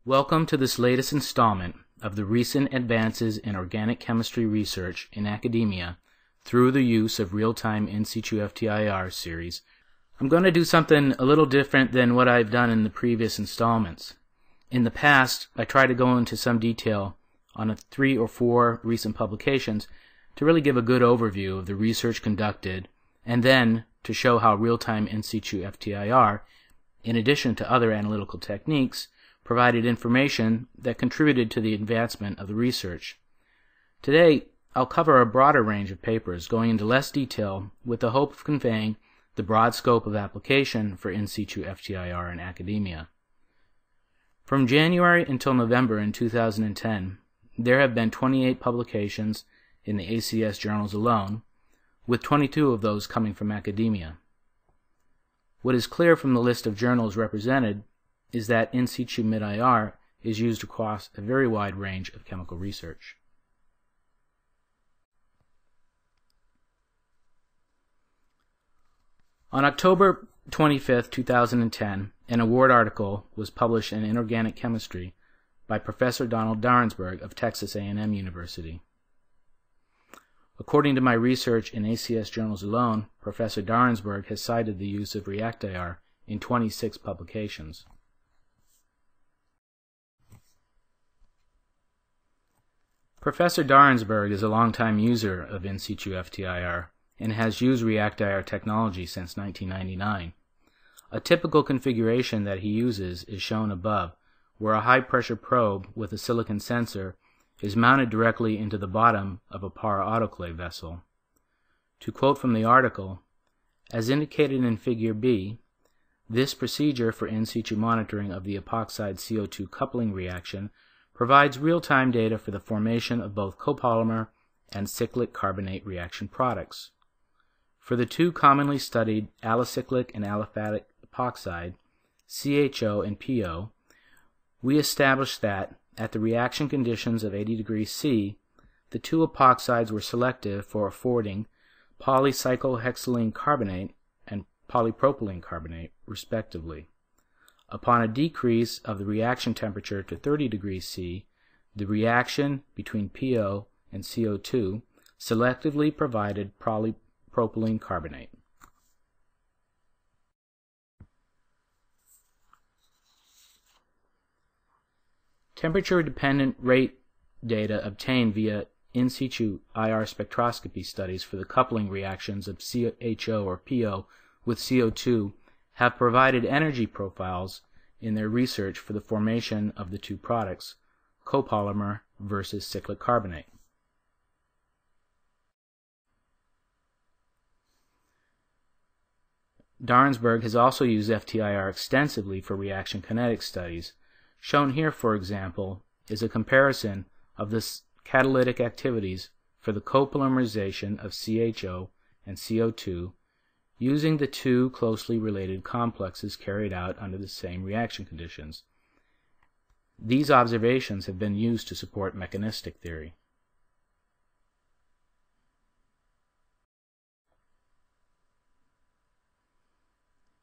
Welcome to this latest installment of the recent advances in organic chemistry research in academia through the use of real-time in situ FTIR series. I'm going to do something a little different than what I've done in the previous installments. In the past, I tried to go into some detail on 3 or 4 recent publications to really give a good overview of the research conducted, and then to show how real-time in situ FTIR, in addition to other analytical techniques, provided information that contributed to the advancement of the research. Today, I'll cover a broader range of papers, going into less detail with the hope of conveying the broad scope of application for in situ FTIR in academia. From January until November in 2010, there have been 28 publications in the ACS journals alone, with 22 of those coming from academia. What is clear from the list of journals represented is that in situ mid-IR is used across a very wide range of chemical research. On October 25, 2010, an award article was published in Inorganic Chemistry by Professor Donald Dahlberg of Texas A&M University. According to my research in ACS journals alone, Professor Dahlberg has cited the use of FTIR in 26 publications. Professor Dahlberg is a longtime user of in situ FTIR and has used FTIR technology since 1999. A typical configuration that he uses is shown above, where a high-pressure probe with a silicon sensor is mounted directly into the bottom of a PAR autoclave vessel. To quote from the article, as indicated in Figure B, this procedure for in situ monitoring of the epoxide CO2 coupling reaction provides real-time data for the formation of both copolymer and cyclic carbonate reaction products. For the two commonly studied alicyclic and aliphatic epoxide, CHO and PO, we established that, at the reaction conditions of 80 degrees C, the two epoxides were selective for affording polycyclohexylene carbonate and polypropylene carbonate, respectively. Upon a decrease of the reaction temperature to 30 degrees C, the reaction between PO and CO2 selectively provided polypropylene carbonate. Temperature-dependent rate data obtained via in situ IR spectroscopy studies for the coupling reactions of CHO or PO with CO2 have provided energy profiles in their research for the formation of the two products, copolymer versus cyclic carbonate. Dahlberg has also used FTIR extensively for reaction kinetic studies. Shown here, for example, is a comparison of the catalytic activities for the copolymerization of CHO and CO2 using the two closely related complexes carried out under the same reaction conditions. These observations have been used to support mechanistic theory.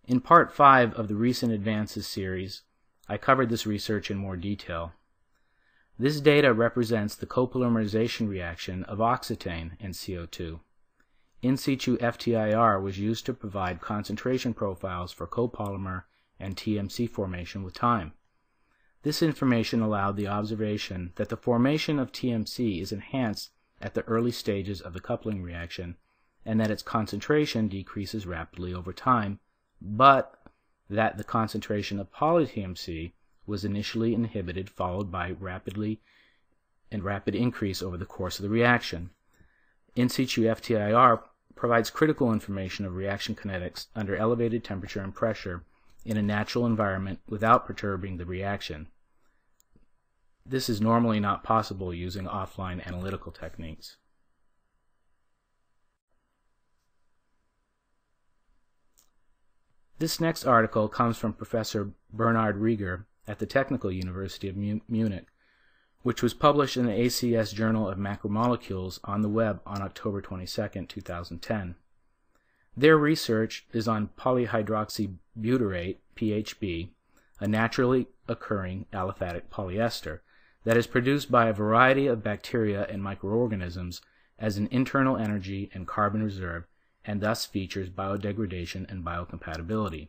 In Part 5 of the Recent Advances series, I covered this research in more detail. This data represents the copolymerization reaction of oxetane and CO2. In situ FTIR was used to provide concentration profiles for copolymer and TMC formation with time. This information allowed the observation that the formation of TMC is enhanced at the early stages of the coupling reaction and that its concentration decreases rapidly over time, but that the concentration of poly-TMC was initially inhibited, followed by rapid increase over the course of the reaction. In situ FTIR provides critical information of reaction kinetics under elevated temperature and pressure in a natural environment without perturbing the reaction. This is normally not possible using offline analytical techniques. This next article comes from Professor Bernhard Rieger at the Technical University of Munich, which was published in the ACS Journal of Macromolecules on the web on October 22, 2010. Their research is on polyhydroxybutyrate PHB, a naturally occurring aliphatic polyester that is produced by a variety of bacteria and microorganisms as an internal energy and carbon reserve, and thus features biodegradation and biocompatibility.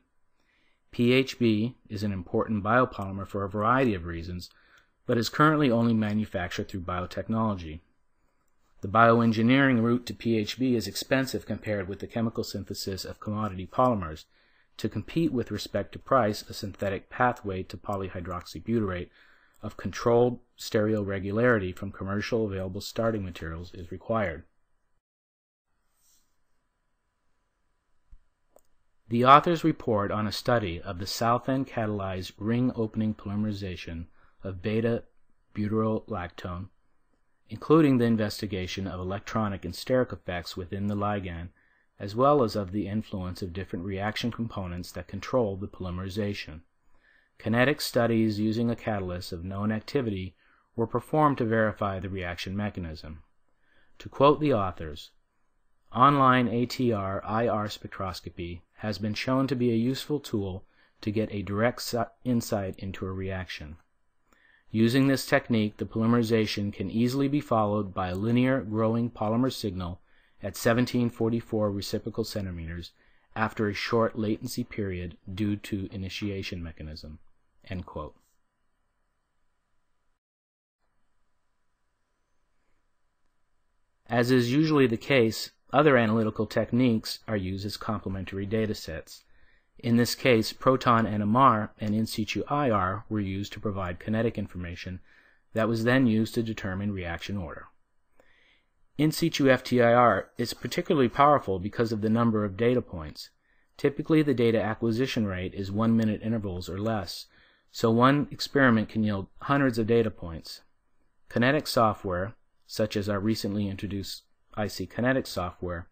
PHB is an important biopolymer for a variety of reasons, but is currently only manufactured through biotechnology. The bioengineering route to PHB is expensive compared with the chemical synthesis of commodity polymers. To compete with respect to price, a synthetic pathway to polyhydroxybutyrate of controlled stereoregularity from commercial available starting materials is required. The authors report on a study of the south-end catalyzed ring-opening polymerization of beta-butyrolactone, including the investigation of electronic and steric effects within the ligand, as well as of the influence of different reaction components that control the polymerization. Kinetic studies using a catalyst of known activity were performed to verify the reaction mechanism. To quote the authors, online FTIR spectroscopy has been shown to be a useful tool to get a direct insight into a reaction. Using this technique, the polymerization can easily be followed by a linear growing polymer signal at 1744 reciprocal centimeters after a short latency period due to initiation mechanism." End quote. As is usually the case, other analytical techniques are used as complementary data sets. In this case, proton NMR and in situ IR were used to provide kinetic information that was then used to determine reaction order. In situ FTIR is particularly powerful because of the number of data points. Typically, the data acquisition rate is 1-minute intervals or less, so one experiment can yield hundreds of data points. Kinetic software, such as our recently introduced IC Kinetic software,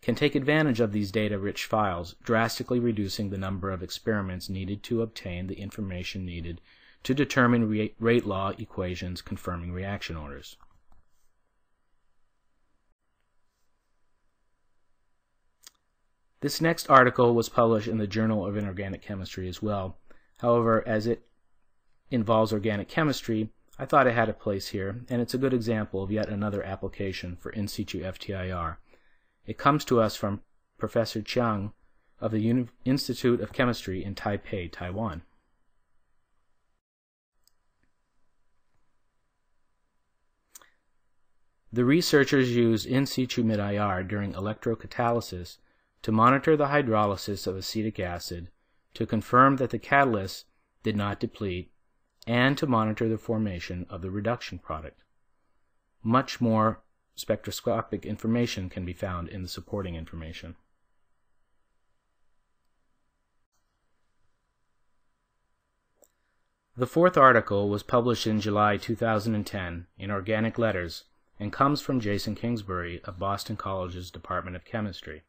can take advantage of these data-rich files, drastically reducing the number of experiments needed to obtain the information needed to determine rate law equations confirming reaction orders. This next article was published in the Journal of Inorganic Chemistry as well. However, as it involves organic chemistry, I thought it had a place here, and it's a good example of yet another application for in situ FTIR. It comes to us from Professor Chiang of the Institute of Chemistry in Taipei, Taiwan. The researchers used in situ mid-IR during electrocatalysis to monitor the hydrolysis of acetic acid, to confirm that the catalyst did not deplete, and to monitor the formation of the reduction product. Much more spectroscopic information can be found in the supporting information. The fourth article was published in July 2010 in Organic Letters and comes from Jason Kingsbury of Boston College's Department of Chemistry.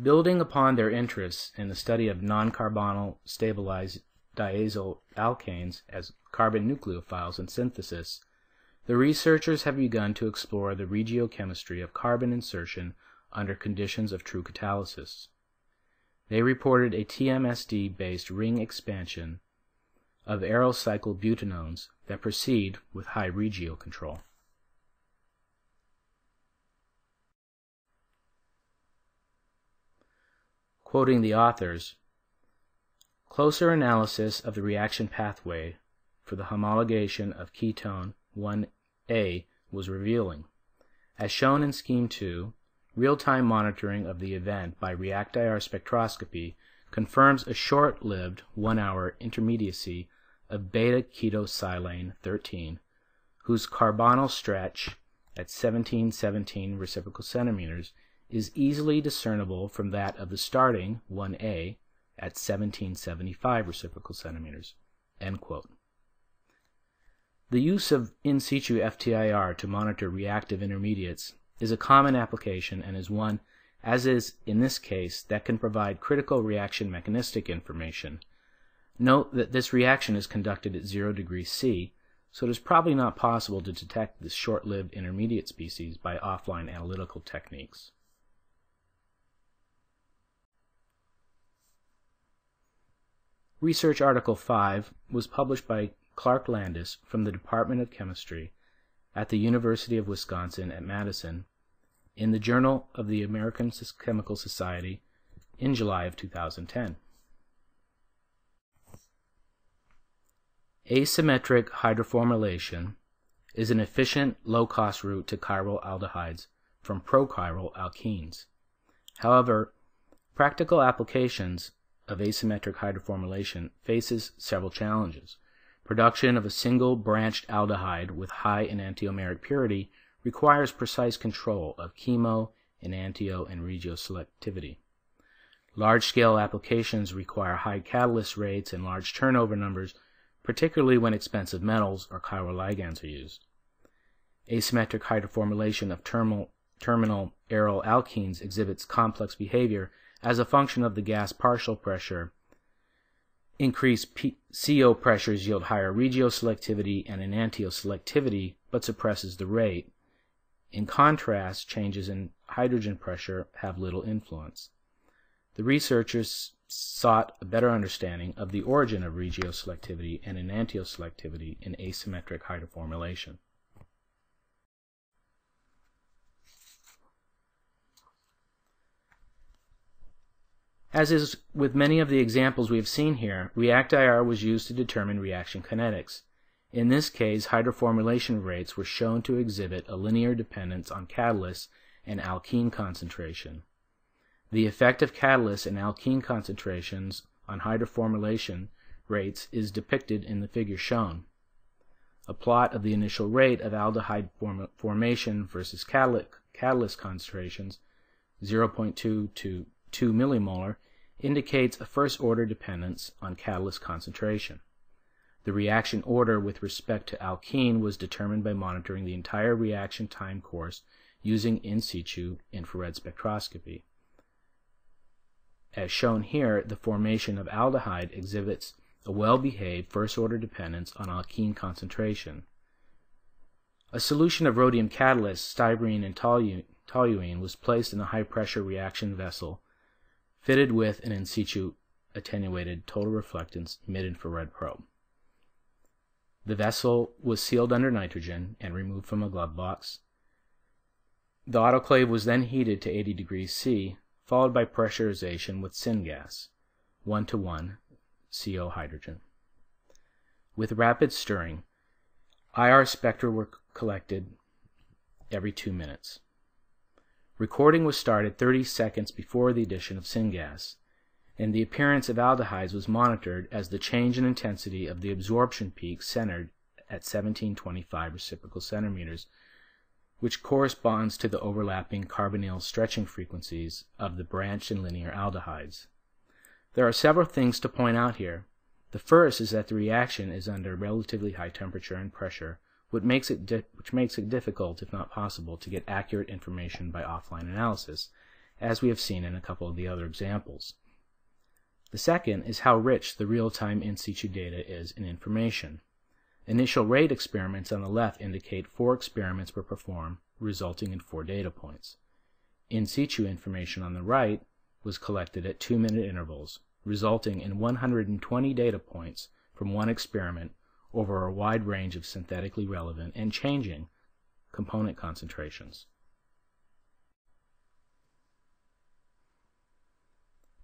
Building upon their interests in the study of non-carbonyl stabilized diazo alkanes as carbon nucleophiles in synthesis, the researchers have begun to explore the regiochemistry of carbon insertion under conditions of true catalysis. They reported a TMSD-based ring expansion of aerocycle butanones that proceed with high regio control. Quoting the authors, closer analysis of the reaction pathway for the homologation of ketone 1A was revealing. As shown in Scheme 2, real-time monitoring of the event by FTIR spectroscopy confirms a short-lived 1-hour intermediacy of beta-ketosiylane 13, whose carbonyl stretch at 1717 reciprocal centimeters is easily discernible from that of the starting 1A at 1775 reciprocal centimeters. End quote. The use of in situ FTIR to monitor reactive intermediates is a common application and is one, as is in this case, that can provide critical reaction mechanistic information. Note that this reaction is conducted at 0 degrees C, so it is probably not possible to detect this short-lived intermediate species by offline analytical techniques. Research Article 5 was published by Clark Landis from the Department of Chemistry at the University of Wisconsin at Madison in the Journal of the American Chemical Society in July of 2010. Asymmetric hydroformylation is an efficient, low-cost route to chiral aldehydes from prochiral alkenes. However, practical applications of asymmetric hydroformylation faces several challenges. Production of a single branched aldehyde with high enantiomeric purity requires precise control of chemo, enantio, and regioselectivity. Large-scale applications require high catalyst rates and large turnover numbers, particularly when expensive metals or chiral ligands are used. Asymmetric hydroformylation of terminal aryl alkenes exhibits complex behavior as a function of the gas partial pressure. Increased CO pressures yield higher regioselectivity and enantioselectivity, but suppresses the rate. In contrast, changes in hydrogen pressure have little influence. The researchers sought a better understanding of the origin of regioselectivity and enantioselectivity in asymmetric hydroformylation. As is with many of the examples we have seen here, FTIR was used to determine reaction kinetics. In this case, hydroformylation rates were shown to exhibit a linear dependence on catalyst and alkene concentration. The effect of catalyst and alkene concentrations on hydroformylation rates is depicted in the figure shown. A plot of the initial rate of aldehyde formation versus catalyst concentrations, 0.2 to 2 millimolar, indicates a first-order dependence on catalyst concentration. The reaction order with respect to alkene was determined by monitoring the entire reaction time course using in situ infrared spectroscopy. As shown here, the formation of aldehyde exhibits a well-behaved first-order dependence on alkene concentration. A solution of rhodium catalyst, styrene and toluene was placed in a high-pressure reaction vessel fitted with an in situ attenuated total reflectance mid-infrared probe. The vessel was sealed under nitrogen and removed from a glove box. The autoclave was then heated to 80 degrees C, followed by pressurization with syngas, 1:1 CO hydrogen. With rapid stirring, IR spectra were collected every 2 minutes. Recording was started 30 seconds before the addition of syngas, and the appearance of aldehydes was monitored as the change in intensity of the absorption peak centered at 1725 reciprocal centimeters, which corresponds to the overlapping carbonyl stretching frequencies of the branched and linear aldehydes. There are several things to point out here. The first is that the reaction is under relatively high temperature and pressure, which makes it difficult, if not possible, to get accurate information by offline analysis, as we have seen in a couple of the other examples. The second is how rich the real-time in situ data is in information. Initial rate experiments on the left indicate 4 experiments were performed, resulting in 4 data points. In situ information on the right was collected at 2-minute intervals, resulting in 120 data points from one experiment over a wide range of synthetically relevant and changing component concentrations.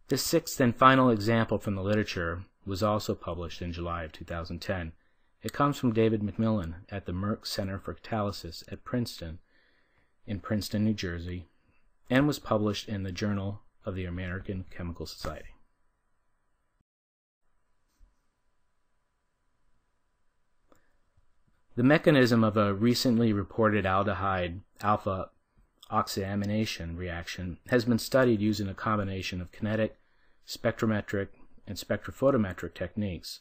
The sixth and final example from the literature was also published in July of 2010. It comes from David McMillan at the Merck Center for Catalysis at Princeton, in Princeton, New Jersey, and was published in the Journal of the American Chemical Society. The mechanism of a recently reported aldehyde alpha oxyamidation reaction has been studied using a combination of kinetic, spectrometric, and spectrophotometric techniques.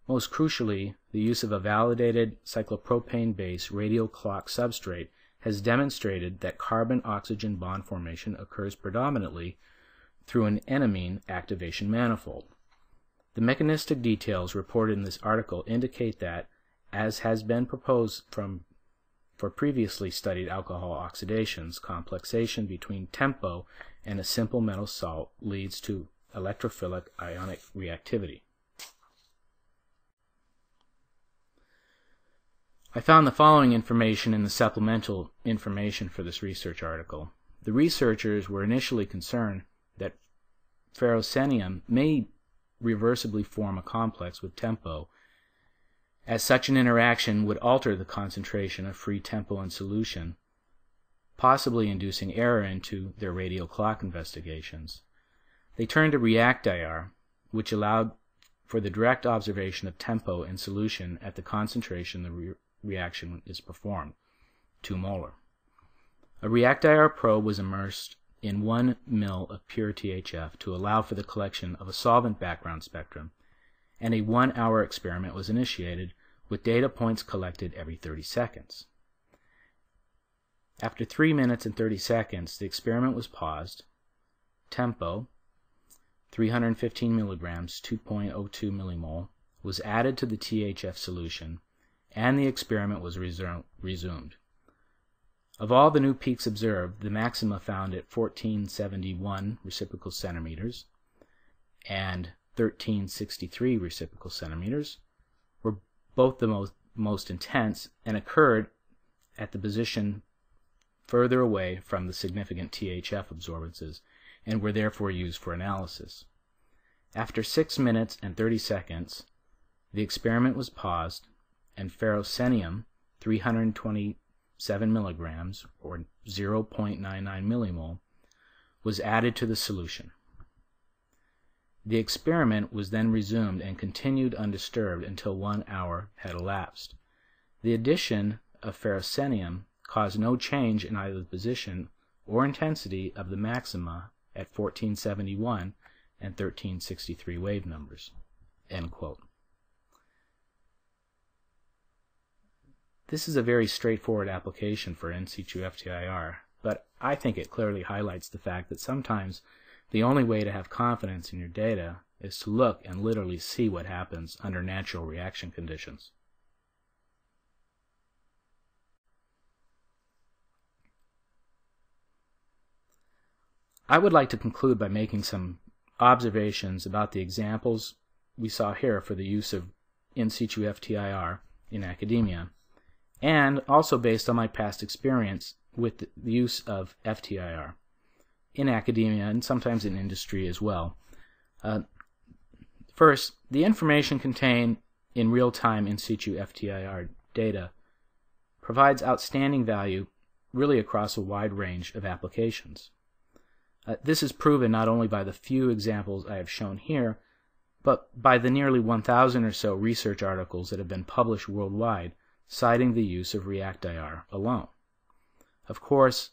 Most crucially, the use of a validated cyclopropane-based radial clock substrate has demonstrated that carbon-oxygen bond formation occurs predominantly through an enamine activation manifold. The mechanistic details reported in this article indicate that, as has been proposed for previously studied alcohol oxidations, complexation between tempo and a simple metal salt leads to electrophilic ionic reactivity. I found the following information in the supplemental information for this research article. The researchers were initially concerned that ferrocenium may reversibly form a complex with tempo, as such an interaction would alter the concentration of free tempo in solution, possibly inducing error into their radial clock investigations. They turned to ReactIR, which allowed for the direct observation of tempo in solution at the concentration the reaction is performed, 2 molar. A ReactIR probe was immersed in 1 ml of pure THF to allow for the collection of a solvent background spectrum, and a 1-hour experiment was initiated with data points collected every 30 seconds. After 3 minutes and 30 seconds, the experiment was paused. Tempo, 315 milligrams, 2.02 millimole, was added to the THF solution, and the experiment was resumed. Of all the new peaks observed, the maxima found at 1471 reciprocal centimeters and 1363 reciprocal centimeters were both the most intense and occurred at the position further away from the significant THF absorbances and were therefore used for analysis. After 6 minutes and 30 seconds, the experiment was paused and ferrocenium 327 milligrams, or 0.99 millimole, was added to the solution. The experiment was then resumed and continued undisturbed until 1 hour had elapsed. The addition of ferrocenium caused no change in either the position or intensity of the maxima at 1471 and 1363 wave numbers." End quote. This is a very straightforward application for in situ FTIR, but I think it clearly highlights the fact that sometimes the only way to have confidence in your data is to look and literally see what happens under natural reaction conditions. I would like to conclude by making some observations about the examples we saw here for the use of in situ FTIR in academia, and also based on my past experience with the use of FTIR in academia and sometimes in industry as well. First, the information contained in real-time in situ FTIR data provides outstanding value really across a wide range of applications. This is proven not only by the few examples I have shown here, but by the nearly 1,000 or so research articles that have been published worldwide citing the use of ReactIR alone. Of course,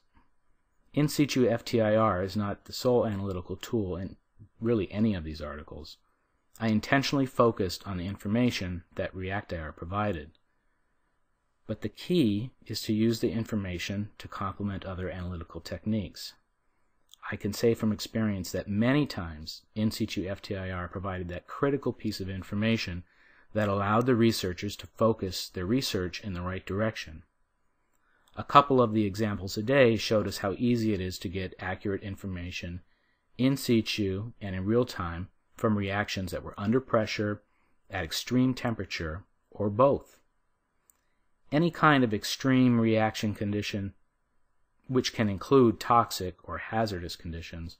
in situ FTIR is not the sole analytical tool in really any of these articles. I intentionally focused on the information that ReactIR provided. But the key is to use the information to complement other analytical techniques. I can say from experience that many times in situ FTIR provided that critical piece of information that allowed the researchers to focus their research in the right direction. A couple of the examples today showed us how easy it is to get accurate information in situ and in real time from reactions that were under pressure, at extreme temperature, or both. Any kind of extreme reaction condition, which can include toxic or hazardous conditions,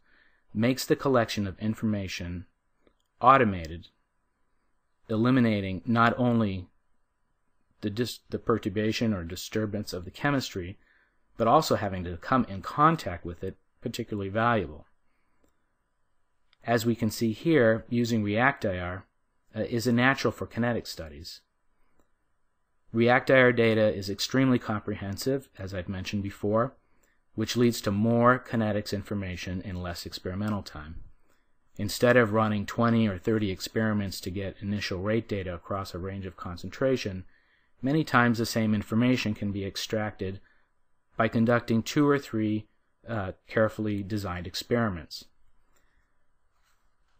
makes the collection of information automated, eliminating not only the perturbation or disturbance of the chemistry, but also having to come in contact with it, particularly valuable. As we can see here, using ReactIR is a natural for kinetic studies. ReactIR data is extremely comprehensive, as I've mentioned before, which leads to more kinetics information in less experimental time. Instead of running 20 or 30 experiments to get initial rate data across a range of concentration, many times the same information can be extracted by conducting 2 or 3 carefully designed experiments.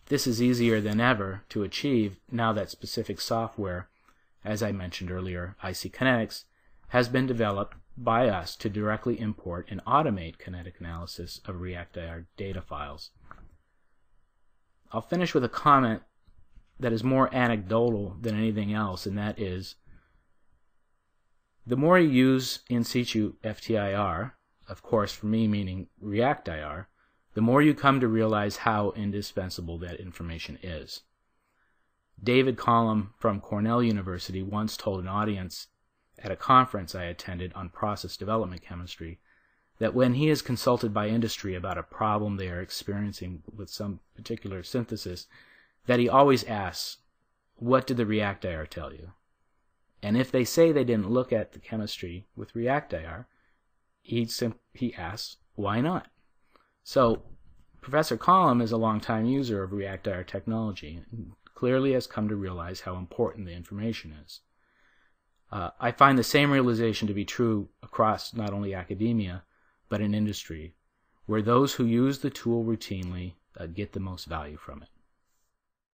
This is easier than ever to achieve now that specific software, as I mentioned earlier, IC Kinetics, has been developed by us to directly import and automate kinetic analysis of ReactIR data files. I'll finish with a comment that is more anecdotal than anything else, and that is, The more you use in situ FTIR, of course for me meaning ReactIR, the more you come to realize how indispensable that information is. David Collum from Cornell University once told an audience at a conference I attended on process development chemistry that when he is consulted by industry about a problem they are experiencing with some particular synthesis, that he always asks, "What did the ReactIR tell you?" And if they say they didn't look at the chemistry with ReactIR, he asks, "Why not?" So Professor Collum is a long-time user of ReactIR technology and clearly has come to realize how important the information is. I find the same realization to be true across not only academia, but in industry, where those who use the tool routinely get the most value from it.